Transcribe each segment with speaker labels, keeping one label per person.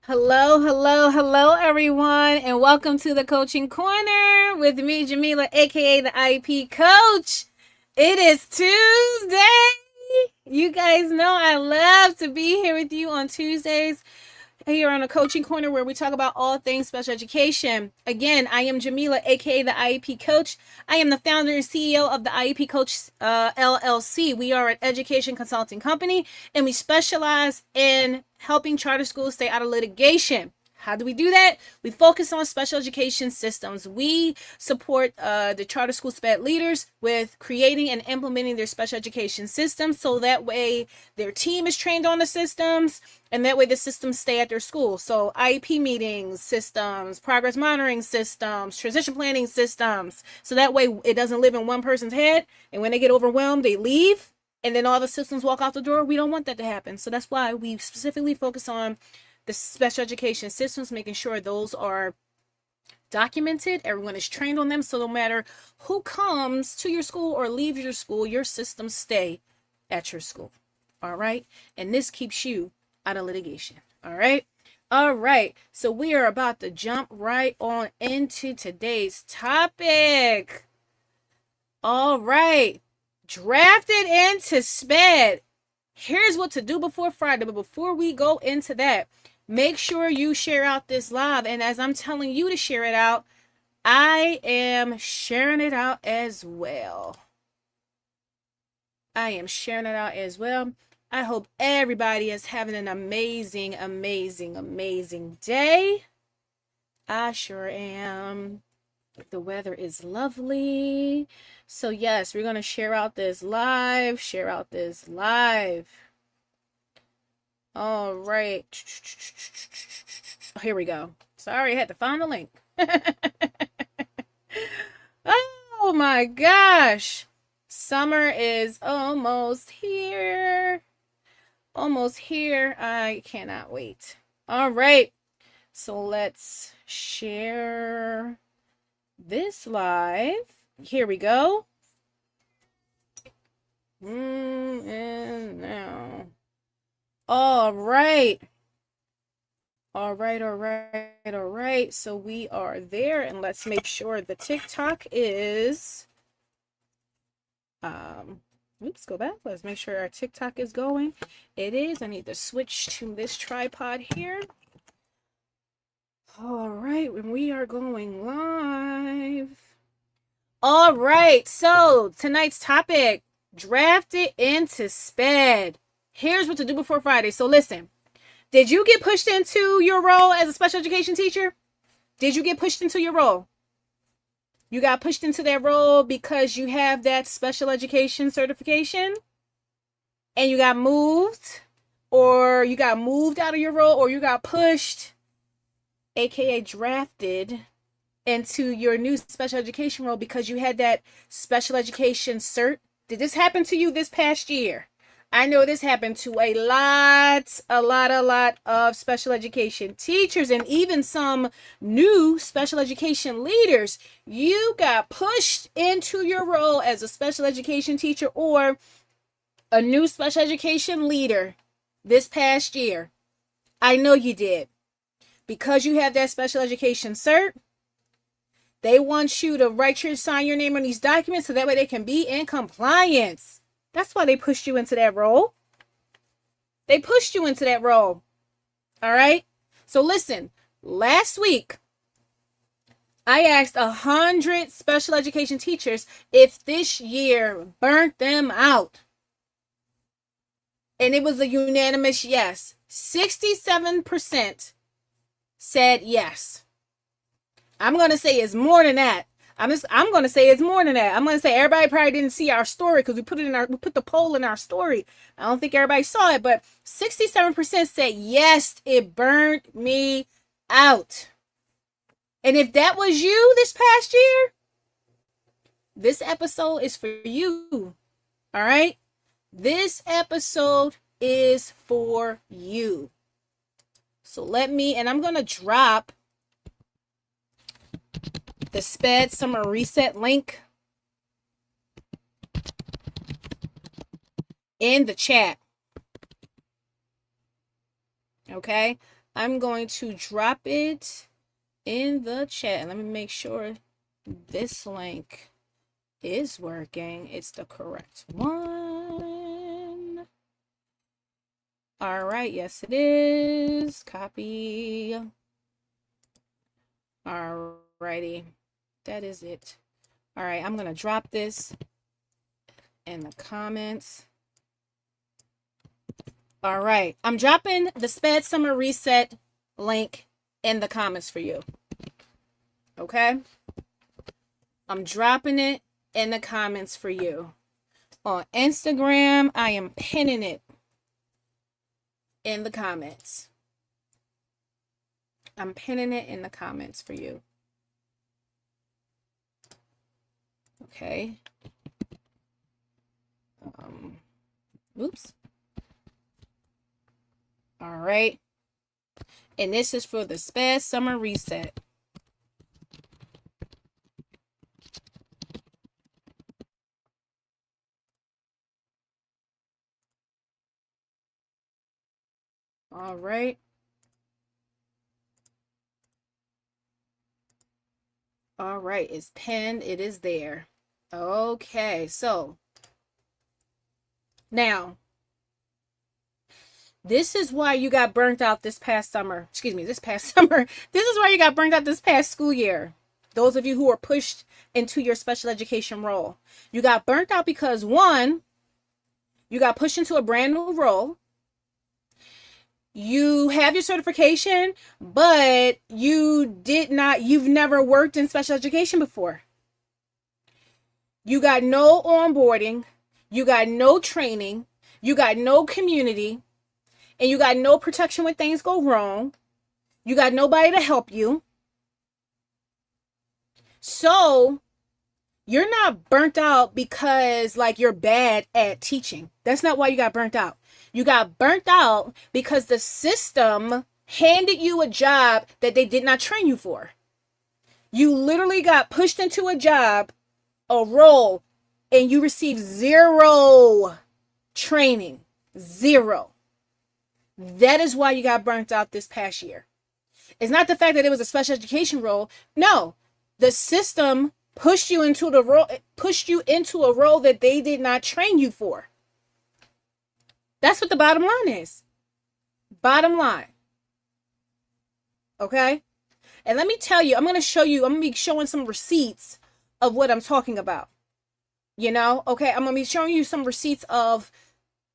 Speaker 1: Hello, hello, hello, everyone, and welcome to the Coaching Corner with me, Jamila, aka the IP Coach. It is Tuesday. You guys know I love to be here with you on Tuesdays here on the Coaching Corner where we talk about all things special education. Again, I am Jamila, aka the IEP Coach. I am the founder and CEO of the IEP Coach LLC. We are an education consulting company and we specialize in helping charter schools stay out of litigation. How do we do that? We focus on special education systems. We support the charter school SPED leaders with creating and implementing their special education systems so that way their team is trained on the systems and that way the systems stay at their school. So IEP meetings, systems, progress monitoring systems, transition planning systems. So that way it doesn't live in one person's head and when they get overwhelmed, they leave and then all the systems walk out the door. We don't want that to happen. So that's why we specifically focus on the special education systems, making sure those are documented, everyone is trained on them, so no matter who comes to your school or leaves your school, your systems stay at your school. All right, and this keeps you out of litigation. All right, so we are about to jump right on into today's topic. All right, drafted into SPED. Here's what to do before Friday, but before we go into that, make sure you share out this live. And as I'm telling you to share it out, I am sharing it out as well. I hope everybody is having an amazing, amazing, amazing day. I sure am. The weather is lovely. So yes, we're going to share out this live. All right. Here we go. Sorry, I had to find the link. Oh my gosh. Summer is almost here. I cannot wait. All right. So let's share this live. Here we go. And now. All right. So we are there, and let's make sure the TikTok is oops, go back. Let's make sure our TikTok is going. It is. I need to switch to this tripod here. All right, and we are going live. All right, so tonight's topic, drafted into SPED. Here's what to do before Friday. So listen, did you get pushed into your role as a special education teacher? Did you get pushed into your role? You got pushed into that role because you have that special education certification and you got moved, or you got moved out of your role, or you got pushed, aka drafted, into your new special education role because you had that special education cert. Did this happen to you this past year? I know this happened to a lot of special education teachers and even some new special education leaders. You got pushed into your role as a special education teacher or a new special education leader this past year. I know you did. Because you have that special education cert, they want you to sign your name on these documents so that way they can be in compliance. That's why they pushed you into that role. All right? So listen, last week, I asked 100 special education teachers if this year burnt them out. And it was a unanimous yes. 67% said yes. I'm going to say it's more than that. I'm going to say it's more than that. I'm going to say everybody probably didn't see our story because we put the poll in our story. I don't think everybody saw it, but 67% said yes, it burnt me out. And if that was you this past year, this episode is for you. All right? This episode is for you. So I'm going to drop the SPED Summer Reset link in the chat. Okay? I'm going to drop it in the chat. And let me make sure this link is working. It's the correct one. All right. Yes, it is. Copy. All righty. That is it. All right. I'm going to drop this in the comments. All right. I'm dropping the SPED Summer Reset link in the comments for you. Okay? I'm dropping it in the comments for you. On Instagram, I am pinning it in the comments. I'm pinning it in the comments for you. Okay. Oops. All right. And this is for the SPED Summer Reset. All right. All right. It's pinned. It is there. Okay. So now, this is why you got burnt out this past summer. Excuse me, this past summer. This is why you got burnt out this past school year. Those of you who are pushed into your special education role. You got burnt out because, one, you got pushed into a brand new role. You have your certification, but you've never worked in special education before. You got no onboarding. You got no training. You got no community. And you got no protection when things go wrong. You got nobody to help you. So you're not burnt out because like you're bad at teaching. That's not why you got burnt out. You got burnt out because the system handed you a job that they did not train you for. You literally got pushed into a job, a role, and you received zero training. Zero. That is why you got burnt out this past year. It's not the fact that it was a special education role. No, the system pushed you into a role that they did not train you for. That's what the bottom line is. Bottom line. Okay? And let me tell you, I'm going to be showing some receipts of what I'm talking about. You know? Okay, I'm going to be showing you some receipts of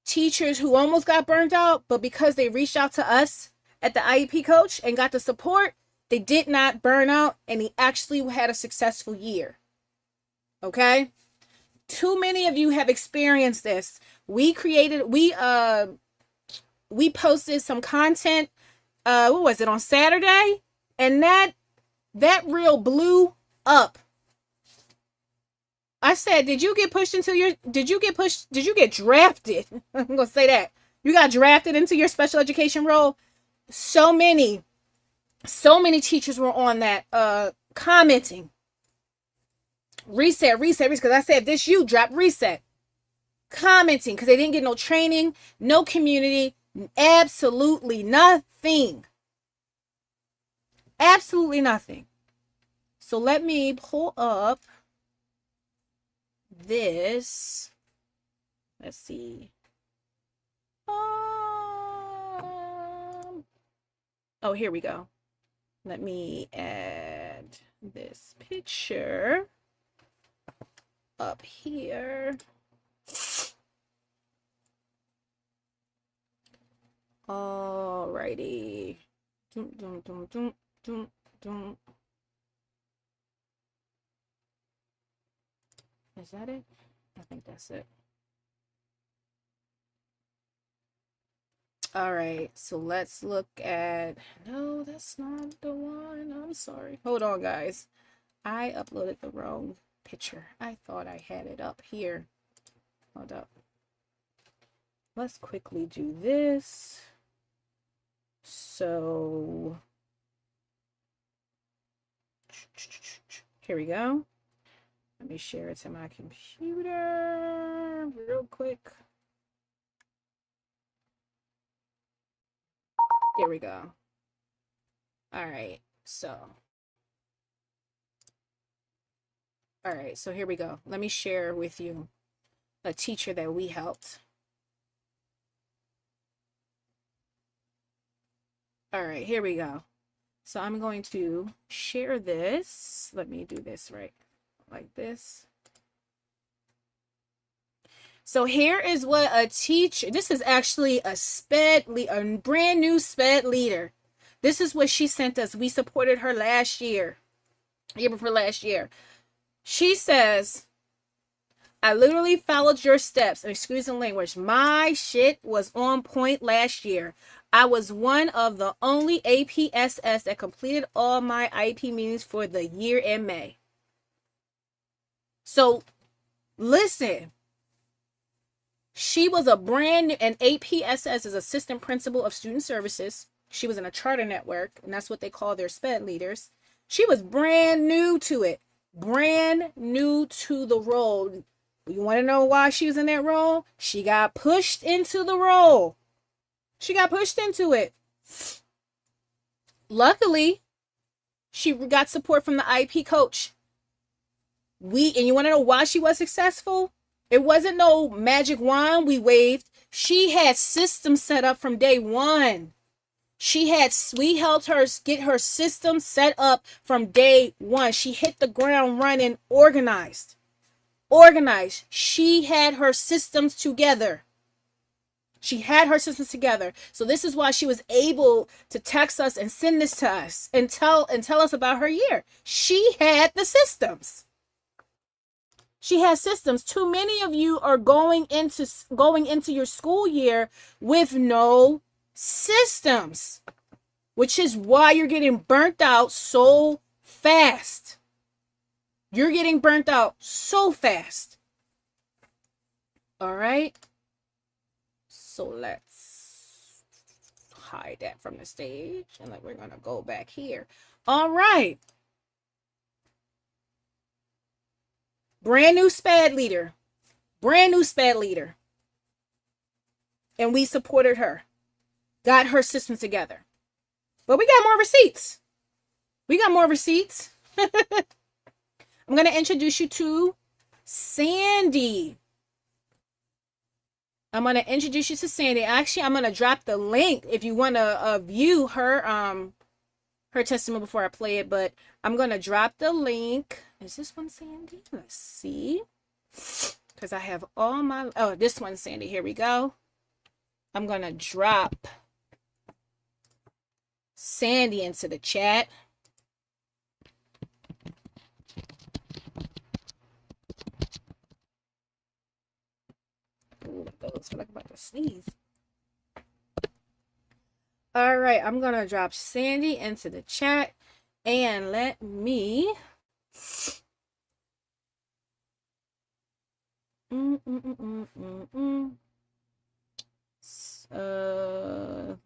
Speaker 1: teachers who almost got burnt out, but because they reached out to us at the IEP coach and got the support, they did not burn out and he actually had a successful year. Okay? Too many of you have experienced this. We posted some content, what was it, on Saturday? And that reel blew up. I said, did you get drafted? I'm going to say that. You got drafted into your special education role. So many teachers were on that, commenting. Reset, because I said, if this you, drop reset. Commenting, because they didn't get no training, no community, absolutely nothing. Absolutely nothing. So let me pull up this. Let's see. Oh, here we go. Let me add this picture up here. Alrighty. Is that it? I think that's it. All right, so let's look at, no, that's not the one. I'm sorry. Hold on, guys. I uploaded the wrong picture. I thought I had it up here. Hold up. Let's quickly do this. So here we go. Let me share it to my computer real quick. Here we go. All right. So here we go. Let me share with you a teacher that we helped. All right, here we go. So I'm going to share this. Let me do this right like this. So here is what a teacher, this is actually a brand new SPED leader. This is what she sent us. We supported her last year before last year. She says, I literally followed your steps, and excuse the language, my shit was on point last year. I was one of the only APSS that completed all my IEP meetings for the year in May. So listen, she was an APSS is Assistant Principal of Student Services. She was in a charter network, and that's what they call their SPED leaders. She was brand new to it, brand new to the role. You want to know why she was in that role? She got pushed into the role. She got pushed into it. Luckily, she got support from the IEP coach. And you want to know why she was successful? It wasn't no magic wand we waved. She had systems set up from day one. We helped her get her system set up from day one. She hit the ground running, organized. She had her systems together. So this is why she was able to text us and send this to us and tell us about her year. She had the systems. She has systems. Too many of you are going into your school year with no systems, which is why you're getting burnt out so fast. You're getting burnt out so fast. All right. So let's hide that from the stage, and we're going to go back here. All right. Brand new SPED leader. And we supported her. Got her system together. But we got more receipts. I'm going to introduce you to Sandy. Actually, I'm going to drop the link if you want to view her testimony before I play it. But I'm going to drop the link. Is this one Sandy? Let's see. Because I have all my... Oh, this one's Sandy. Here we go. I'm going to drop Sandy into the chat. Ooh, those feel like I'm about to sneeze. All right, I'm going to drop Sandy into the chat. And let me...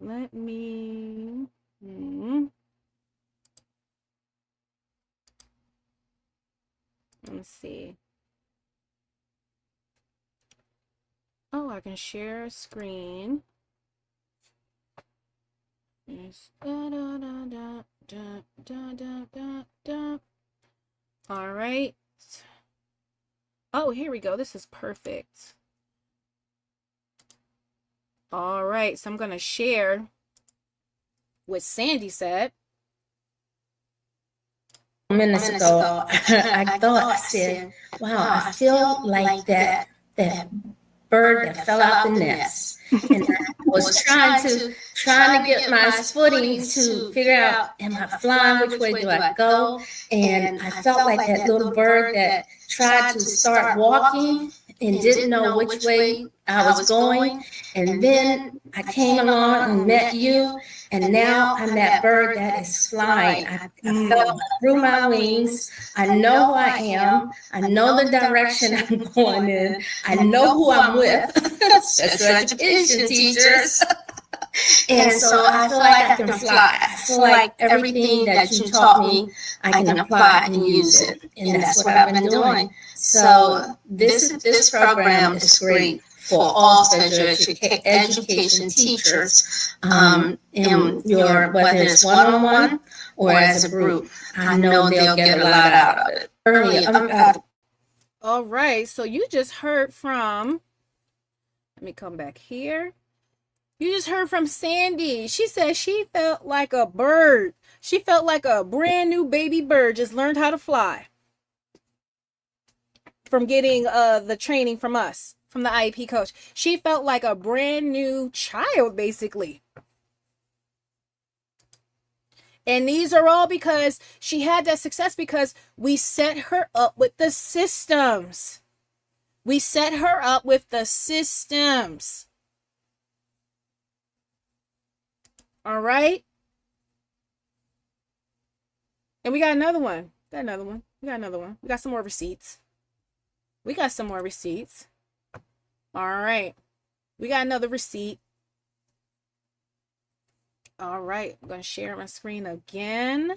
Speaker 1: let me... Let's see. Oh, I can share a screen. Yes. All right. Oh, here we go. This is perfect. All right. So I'm going to share what Sandy said.
Speaker 2: Minutes ago, I said, wow, I feel like that bird that fell out the nest. And I was trying to get my footing to figure out, am I flying? Which way do I go? And I felt like that little bird that tried to start walking and didn't know which way I was going. And then I came along and met you. And now I'm that bird that is flying. I felt through my wings. I know who I am. I know the direction I'm going in. I know who I'm with. Special education teachers. And so I feel like I can fly. I feel like everything that you taught me, I can apply and use it. And that's what I've been doing. So this program is great for all special education teachers, in your, whether it's one-on-one or as a group, I know they'll get a lot out of it.
Speaker 1: All right, so you just heard from, let me come back here. You just heard from Sandy. She said she felt like a bird. She felt like a brand new baby bird, just learned how to fly from getting the training from us, from the IEP coach. She felt like a brand new child, basically. And these are all because she had that success because we set her up with the systems. We set her up with the systems. All right. And we got another one. We got another one. We got some more receipts. All right. We got another receipt. All right. I'm going to share my screen again.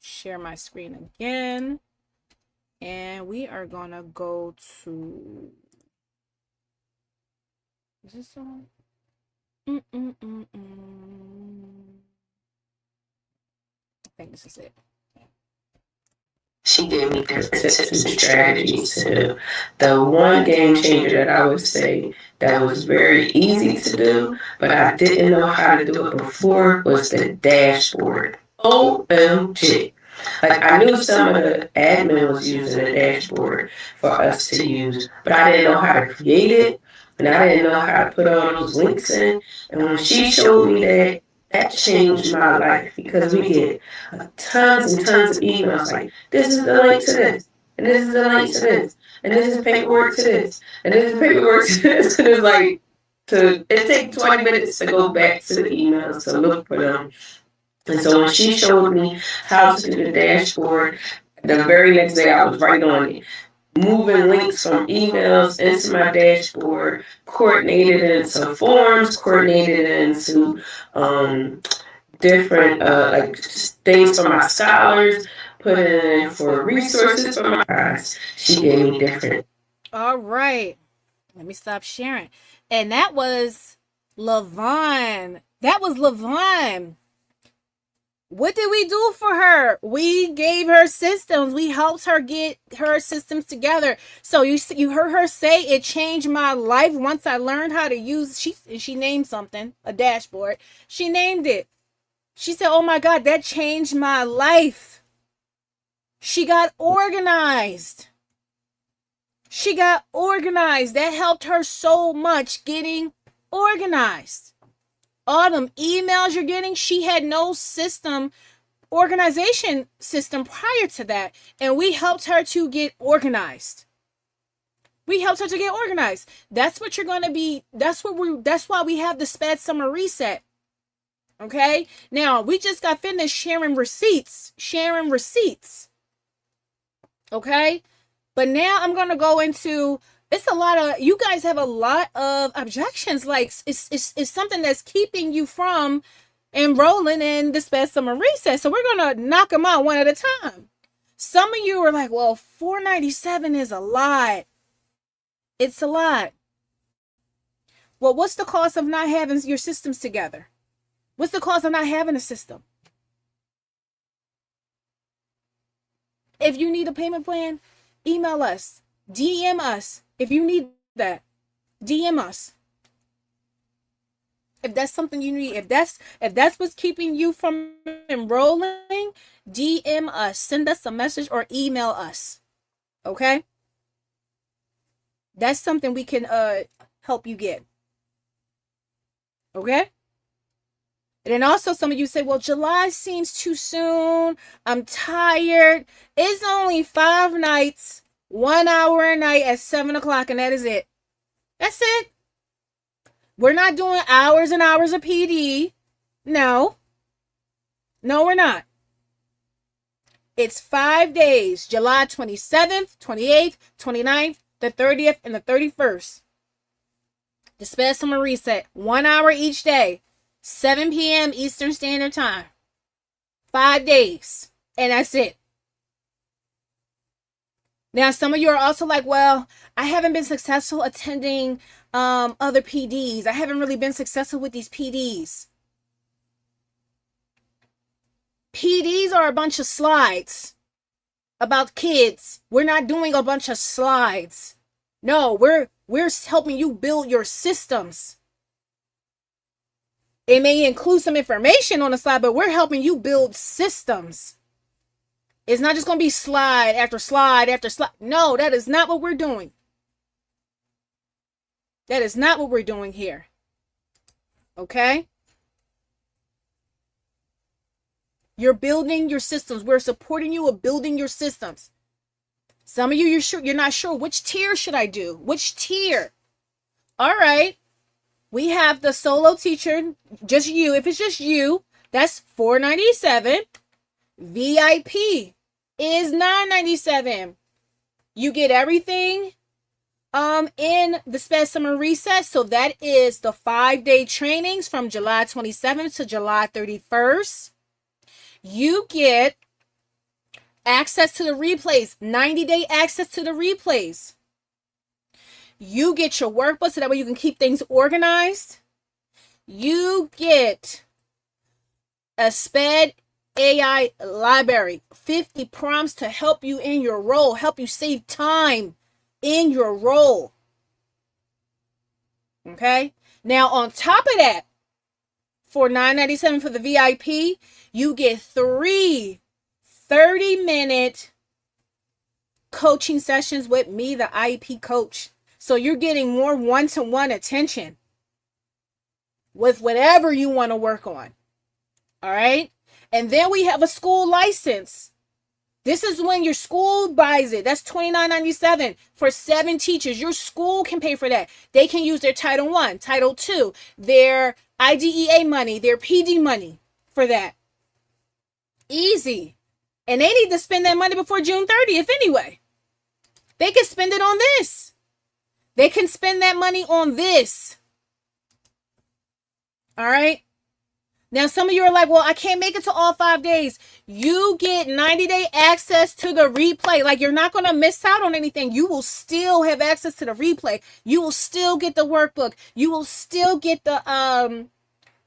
Speaker 1: Share my screen again. And we are going to go to... Is this on? I think this is it.
Speaker 3: She gave me different tips and strategies too. The one game changer that I would say that was very easy to do, but I didn't know how to do it before, was the dashboard. OMG. Like, I knew some of the admin was using a dashboard for us to use, but I didn't know how to create it, and I didn't know how to put all those links in. And when she showed me that, that changed my life, because we get tons and tons of emails like, this is the link to this, and this is the link to this, and this is paperwork to this, and this is paperwork to this. And it's like, it takes 20 minutes to go back to the emails to look for them. And so when she showed me how to do the dashboard, the very next day I was right on it. Moving links from emails into my dashboard, coordinated into forms, coordinated into different like things for my scholars, put it in for resources for my guys. She gave me different.
Speaker 1: All right. Let me stop sharing. And that was LaVon. What did we do for her? We gave her systems. We helped her get her systems together. So you heard her say, it changed my life once I learned how to use, she named something, a dashboard. She named it. She said, oh my God, that changed my life. She got organized. That helped her so much, getting organized. All them emails you're getting, she had no organization system prior to that. And we helped her to get organized. That's what you're going to be. That's why we have the SPED Summer Reset. Okay. Now we just got finished sharing receipts. Okay. But now I'm going to go into, it's a lot of, you guys have a lot of objections. Like it's something that's keeping you from enrolling in the SPED Summer Reset. So we're going to knock them out one at a time. Some of you are like, well, $497 is a lot. It's a lot. Well, what's the cost of not having your systems together? What's the cost of not having a system? If you need a payment plan, email us, DM us. If you need that, DM us. If that's something you need, if that's what's keeping you from enrolling, DM us, send us a message or email us. Okay? That's something we can help you get. Okay? And then also some of you say, well, July seems too soon. I'm tired. It's only 5 nights, 1 hour a night at 7 o'clock, and that is it. That's it. We're not doing hours and hours of PD. No, we're not. It's 5 days, July 27th, 28th, 29th, the 30th, and the 31st. The SPED Summer Reset, 1 hour each day. 7 p.m. Eastern Standard Time. 5 days. And that's it. Now, some of you are also like, well, I haven't been successful attending other PDs. I haven't really been successful with these PDs. PDs are a bunch of slides about kids. We're not doing a bunch of slides. No, we're helping you build your systems. It may include some information on the slide, but we're helping you build systems. It's not just going to be slide after slide after slide. No, that is not what we're doing. That is not what we're doing here. Okay? You're building your systems. We're supporting you with building your systems. Some of you, you're not sure which tier should I do? Which tier? All right. We have the solo teacher, just you. If it's just you, that's $497. VIP is $997. You get everything in the SPED Summer Reset. So that is the 5-day trainings from July 27th to July 31st. You get access to the replays, 90-day access to the replays. You get your workbook so that way you can keep things organized. You get a SPED AI library, 50 prompts to help you in your role, help you save time in your role. Okay? Now, on top of that, for $997 for the VIP, you get 3 30-minute coaching sessions with me, the IEP coach. So you're getting more one-to-one attention with whatever you want to work on. All right? And then we have a school license. This is when your school buys it. That's $29.97 for 7 teachers. Your school can pay for that. They can use their Title I, Title II, their IDEA money, their PD money for that. Easy. And they need to spend that money before June 30th anyway. They can spend it on this. They can spend that money on this. All right? Now, some of you are like, well, I can't make it to all 5 days. You get 90-day access to the replay. Like, you're not going to miss out on anything. You will still have access to the replay. You will still get the workbook. You will still get the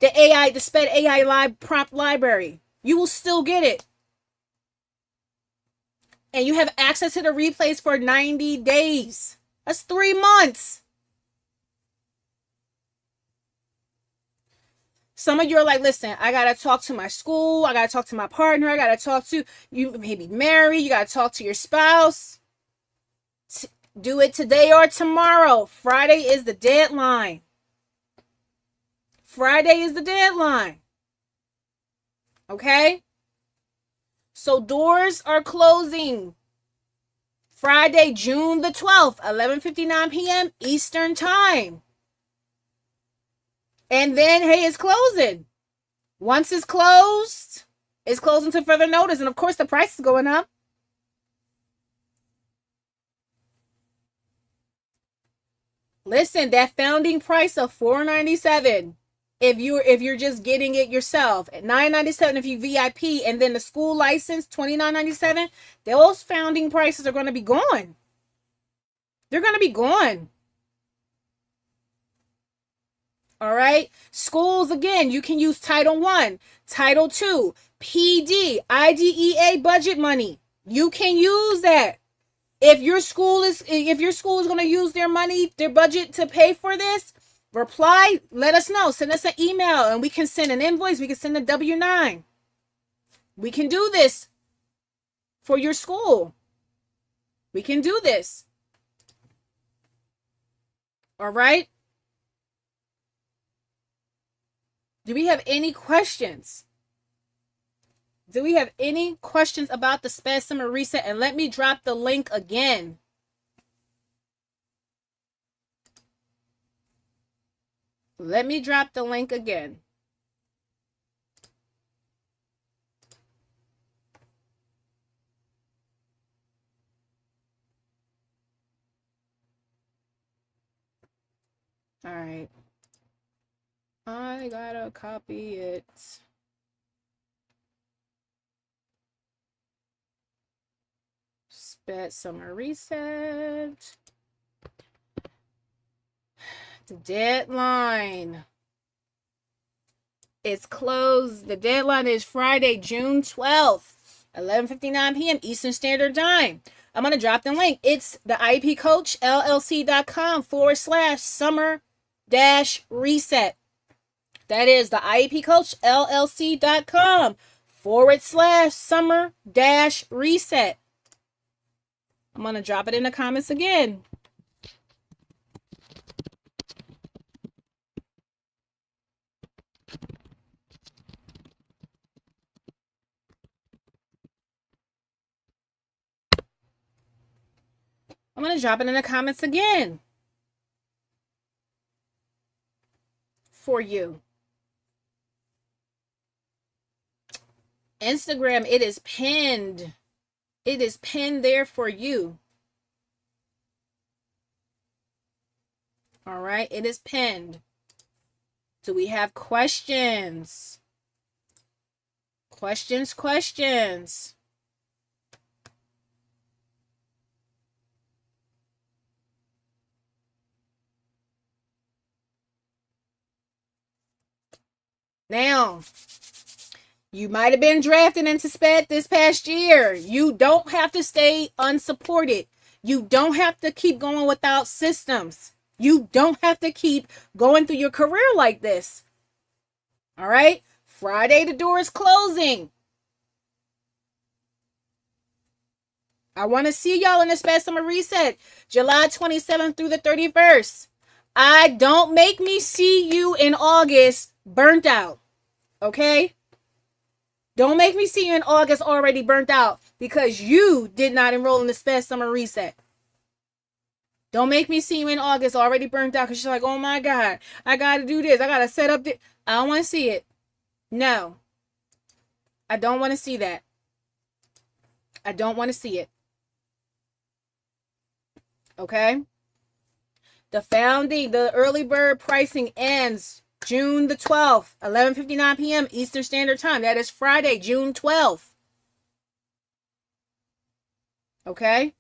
Speaker 1: SPED AI prompt library. You will still get it. And you have access to the replays for 90 days. That's 3 months. Some of you are like, listen, I got to talk to my school. I got to talk to my partner. I got to talk to, you may be married. You got to talk to your spouse. Do it today or tomorrow. Friday is the deadline. Friday is the deadline. Okay? So doors are closing. Friday, June the 12th, 11:59 p.m. Eastern Time. And then, hey, it's closing. Once it's closed until further notice. And of course, the price is going up. Listen, that founding price of $497. If you're just getting it yourself, at $997 if you VIP, and then the school license $29.97, those founding prices are going to be gone. They're going to be gone. All right. Schools, again, you can use Title I, Title II, PD, IDEA budget money. You can use that. If your school is going to use their money, their budget to pay for this, reply, let us know. Send us an email and we can send an invoice. We can send a W-9. We can do this for your school. We can do this. All right. Do we have any questions? Do we have any questions about the SPED Summer Reset? And let me drop the link again. Let me drop the link again. All right. I gotta copy it. SPED Summer Reset. The deadline. is closed. The deadline is Friday, June 12th, 11:59 p.m. Eastern Standard Time. I'm going to drop the link. It's the IEPCoachLLC.com/summer-reset. That is the IEPCoachLLC.com/summer-reset. I'm going to drop it in the comments again. I'm going to drop it in the comments again for you. Instagram, it is pinned. It is pinned there for you. All right, it is pinned. Do we have questions? Questions. Now, you might have been drafted into SPED this past year. You don't have to stay unsupported. You don't have to keep going without systems. You don't have to keep going through your career like this. All right? Friday, the door is closing. I want to see y'all in the SPED Summer Reset, July 27th through the 31st. Don't make me see you in August burnt out. Okay? Don't make me see you in August already burnt out because you did not enroll in the SPED Summer Reset. Don't make me see you in August already burnt out because you're like, oh my God, I got to do this. I got to set up this. I don't want to see it. No. I don't want to see that. I don't want to see it. Okay? The early bird pricing ends June the 12th, 11:59 p.m. Eastern Standard Time. That is Friday, June 12th. Okay?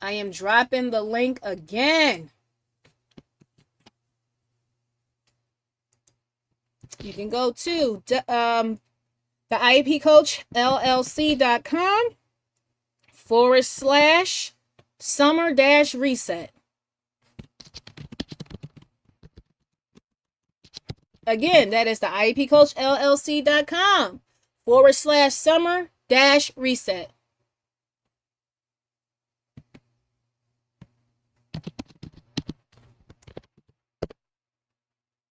Speaker 1: I am dropping the link again. You can go to the IEPCoachLLC.com/summer-reset. Again, that is the IEPCoachLLC.com/summer-reset.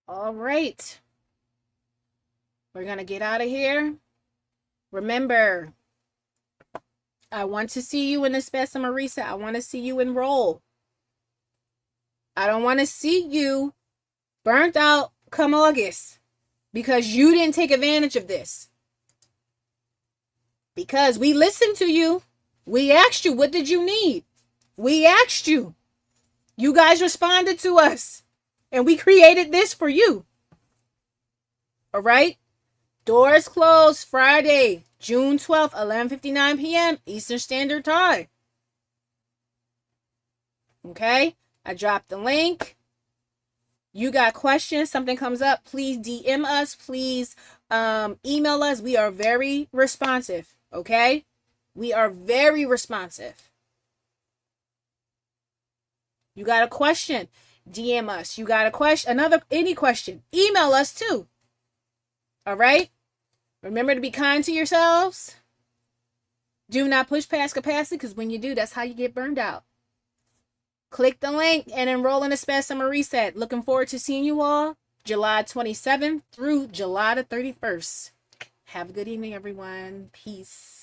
Speaker 1: All right. We're going to get out of here. Remember, I want to see you in the SPED Summer Reset. I want to see you enroll. I don't want to see you burnt out come August because you didn't take advantage of this. Because we listened to you. We asked you, what did you need? We asked you. You guys responded to us. And we created this for you. All right? Doors closed Friday, June 12th, 11:59 p.m. Eastern Standard Time. Okay? I dropped the link. You got questions, something comes up, please DM us, please email us. We are very responsive, okay? We are very responsive. You got a question, DM us. You got a question, any question, email us too. All right? Remember to be kind to yourselves. Do not push past capacity because when you do, that's how you get burned out. Click the link and enroll in the SPED Summer Reset. Looking forward to seeing you all July 27th through July the 31st. Have a good evening, everyone. Peace.